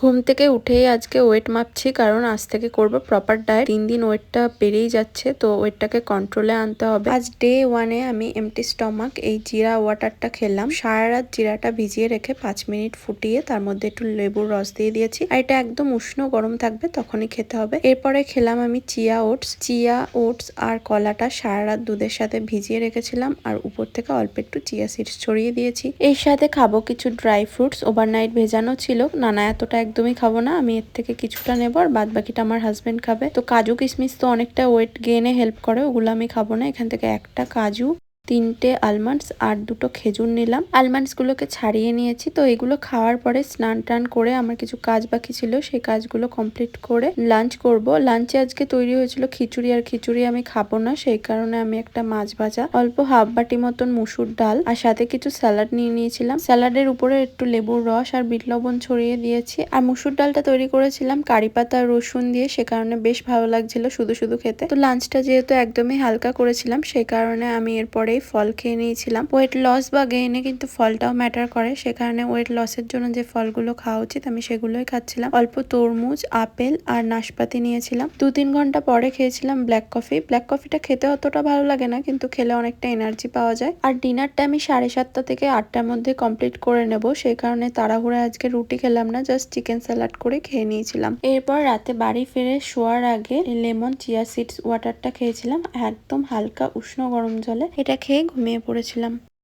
ঘুম থেকে উঠেই আজকে ওয়েট মাপছি, কারণ আজ থেকে করবো প্রপার ডায়েট। দিন দিন ওয়েটটা বেড়েই যাচ্ছে, তো ওয়েটটাকে কন্ট্রোলে আনতে হবে। আজ ডে 1-এ আমি এমটি স্টমাক এই জিরা ওয়াটারটা খেলাম। সারা রাত জিরাটা ভিজিয়ে রেখে 5 মিনিট ফুটিয়ে তার মধ্যে একটু লেবুর রস দিয়ে দিয়েছি। আর এটা একদম উষ্ণ গরম থাকবে, তখনই খেতে হবে। এরপরে খেলাম আমি চিয়া ওটস আর কলাটা সারা রাত দুধের সাথে ভিজিয়ে রেখেছিলাম, আর উপর থেকে অল্প একটু চিয়া সিডস ছড়িয়ে দিয়েছি। এর সাথে খাবো কিছু ড্রাই ফ্রুটস, ওভারনাইট ভেজানো ছিল। না এতটা একদমই খাবো না, আমি এর থেকে কিছুটা নেবো আর বাদ বাকিটা আমার হাজবেন্ড খাবে। তো কাজু কিশমিশ তো অনেকটা ওয়েট গেইনে হেল্প করে, ওগুলো আমি খাবো না। এখান থেকে একটা কাজু, 3টে আলমন্ডস আর 2টো খেজুর নিলাম। আলমন্ডস গুলোকে ছাড়িয়ে নিয়েছি। তো এগুলো খাওয়ার পরে স্নান টান করে আমার কিছু কাজ বাকি ছিল, সেই কাজগুলো কমপ্লিট করে লাঞ্চ করব। লাঞ্চে আজকে তৈরি হয়েছিল খিচুড়ি, আর খিচুড়ি আমি খাবো না, সেই কারণে আমি একটা মাছ ভাজা, অল্প হাফ বাটি মতন মুসুর ডাল আর সাথে কিছু স্যালাড নিয়ে নিয়েছিলাম। স্যালাডের উপরে একটু লেবুর রস আর বিট লবণ ছড়িয়ে দিয়েছি। আর মুসুর ডালটা তৈরি করেছিলাম কারি পাতা আর রসুন দিয়ে, সে কারণে বেশ ভালো লাগছিল শুধু শুধু খেতে। তো লাঞ্চটা যেহেতু একদমই হালকা করেছিলাম, সেই কারণে আমি এরপরে ফল খেয়ে নিয়েছিলাম। ওয়েট লস বা গেইনে কিন্তু ফলটাও ম্যাটার করে, সে কারণে ওয়েট লসের জন্য যে ফলগুলো খাওয়া উচিত আমি সেগুলোই খাচ্ছিলাম। অল্প তরমুজ, আপেল আর নাশপাতি নিয়েছিলাম। 2-3 ঘন্টা পরে খেয়েছিলাম ব্ল্যাক কফি। ব্ল্যাক কফিটা খেতে অতটা ভালো লাগে না, কিন্তু খেলে অনেকটা এনার্জি পাওয়া যায়। আর ডিনারটা আমি 7:30 থেকে 8টার মধ্যে কমপ্লিট করে নেব, সেই কারণে তাড়াহুড়া আজকে রুটি খেলাম না, জাস্ট চিকেন স্যালাড করে খেয়ে নিয়েছিলাম। এরপর রাতে বাড়ি ফিরে শোয়ার আগে লেমন চিয়া সিডস ওয়াটারটা খেয়েছিলাম একদম হালকা উষ্ণ গরম জলে। এটা খেয়ে ঘুমিয়ে পড়েছিলাম।